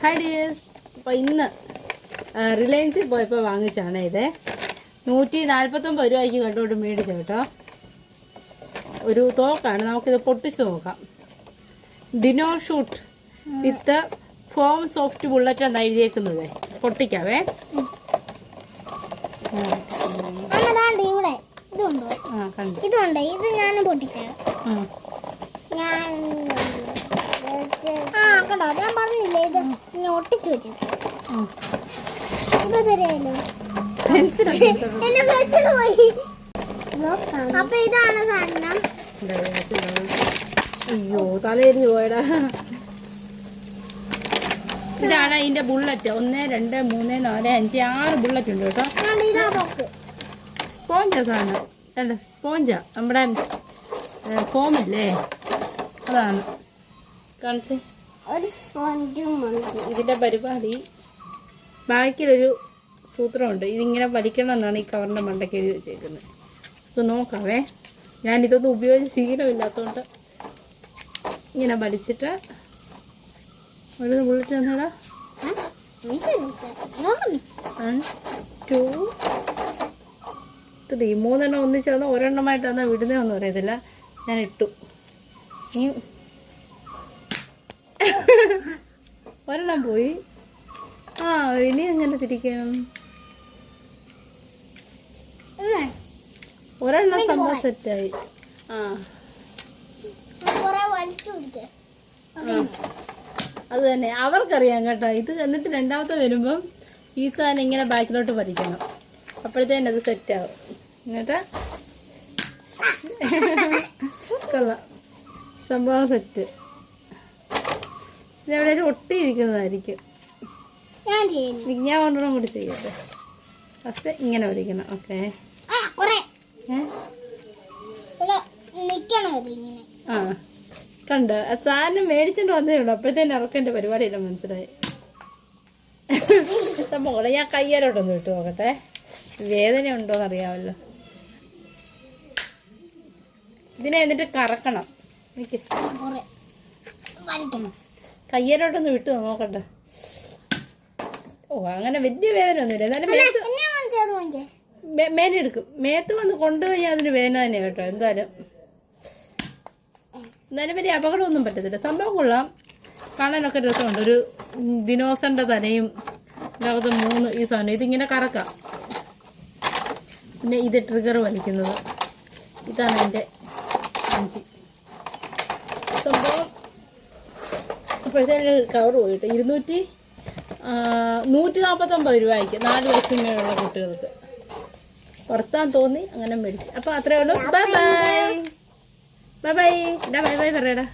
Hi dears. അപ്പോൾ ഇന്ന് റിലയൻസിൽ പോയപ്പോൾ വാങ്ങിച്ചാണ് ഇത് 149 രൂപയ്ക്ക് കണ്ടോട്ട് മേടിച്ചു കേട്ടോ. ഒരു തോക്കാണ്, നമുക്കിത് പൊട്ടിച്ച് നോക്കാം. ഡിനോ ഷൂട്ട് വിത്ത് ഫോം സോഫ്റ്റ് ബുള്ളറ്റ് എന്ന് എഴുതിയേക്കുന്നത്. പൊട്ടിക്കാവേ. ഇതുണ്ട്, ഇത് ഞാൻ പൊട്ടിക്കാം. കേട്ടോ, ഞാൻ പറഞ്ഞില്ലേ ഇത് ഞാൻ ഒട്ടിച്ചു വെച്ചത്. അപ്പൊ ഇതാണ് സാധനം. അയ്യോ, തലയിരിഞ്ഞു പോയടാ. ഇതാണ് അതിന്റെ ബുള്ളറ്റ്. 1 2 3 4 5 6 ബുള്ളറ്റ് ഉണ്ട് കേട്ടോ. സ്പോഞ്ചാ സാധനം, അല്ല സ്പോഞ്ചാ, നമ്മുടെ ഫോമില്ലേ അതാണ്. കാണിച്ച് ഇതിന്റെ പരിപാടി. ബാക്കിലൊരു സൂത്രമുണ്ട്, ഇതിങ്ങനെ വലിക്കണം എന്നാണ് ഈ കവറിന്റെ മണ്ടയ്ക്ക് എഴുതി വെച്ചേക്കുന്നത്. ഇത് നോക്കാവേ. ഞാനിതൊന്നും ഉപയോഗിച്ച് ശീലമില്ലാത്തതുകൊണ്ട് ഇങ്ങനെ വലിച്ചിട്ട് ഒരു ബുള്ളറ്റ് തന്നടാ. 1 2 3 3 ഒന്നിച്ച് വന്നാൽ ഒരെണ്ണമായിട്ട് വന്നാൽ വിടുന്നതൊന്നും അറിയത്തില്ല. ഞാൻ ഇട്ടു. ഈ ഒരെണ്ണം പോയി. ഇനി എങ്ങനെ തിരിക്കണം? ഒരെണ്ണം സംഭവം സെറ്റായി. അത് തന്നെ അവർക്കറിയാം കേട്ടോ. ഇത് എന്നിട്ട് രണ്ടാമത്തെ വരുമ്പം ഈ സാധനം ഇങ്ങനെ ബാക്കിലോട്ട് വലിക്കണം. അപ്പോഴത്തേനും അത് സെറ്റാവും. എന്നിട്ട് കൊള്ളാം, സംഭവം സെറ്റ്. ഇതെവിടെ ഒട്ടിയിരിക്കുന്നതായിരിക്കും. ഞാൻ കൊണ്ടുവരണം കൂടി ചെയ്യട്ടെ. ഫസ്റ്റ് ഇങ്ങനെ വലിക്കണം. ഓക്കെ, കണ്ട് സാധനം മേടിച്ചിട്ട് വന്നേ ഉള്ളൂ. അപ്പോഴത്തേനും ഇറക്കേണ്ട പരിപാടിയില്ല, മനസ്സിലായി. സംഭവം ഞാൻ കയ്യാലോട്ടൊന്ന് വിട്ടു നോക്കട്ടെ, വേദന ഉണ്ടോന്ന് അറിയാമല്ലോ. ഇതിനെ എന്നിട്ട് കറക്കണം. കയ്യലോട്ടൊന്ന് വിട്ടു നോക്കട്ടെ. അങ്ങനെ വലിയ വേദന ഒന്നുമില്ല. എന്നാലും മേലെ എടുക്കും. മേത്ത് വന്ന് കൊണ്ടുപോയി അതിന് വേദന തന്നെയാണ് കേട്ടോ. എന്തായാലും വലിയ അപകടമൊന്നും പറ്റത്തില്ല. സംഭവം കൊള്ളാം, കാണാനൊക്കെ രസമുണ്ട്. ഒരു ദിനോസറിന്റെ തലയും ലോകത്ത് 3 ഈ സാധനം. ഇതിങ്ങനെ കറക്കാം. പിന്നെ ഇത് ട്രിഗർ വലിക്കുന്നത്. ഇതാണ് എൻ്റെ അഞ്ചി സംഭവം. അപ്പോഴത്തേന് കവർ പോയിട്ട് 149 രൂപയ്ക്ക് 4 വയസ്സിന് മേലുള്ള കുട്ടികൾക്ക് പുറത്താൻ തോന്നി, അങ്ങനെ മേടിച്ച്. അപ്പോൾ അത്രേ ഉള്ളൂ. Bye bye. Bye bye. Bye bye പറയടാ.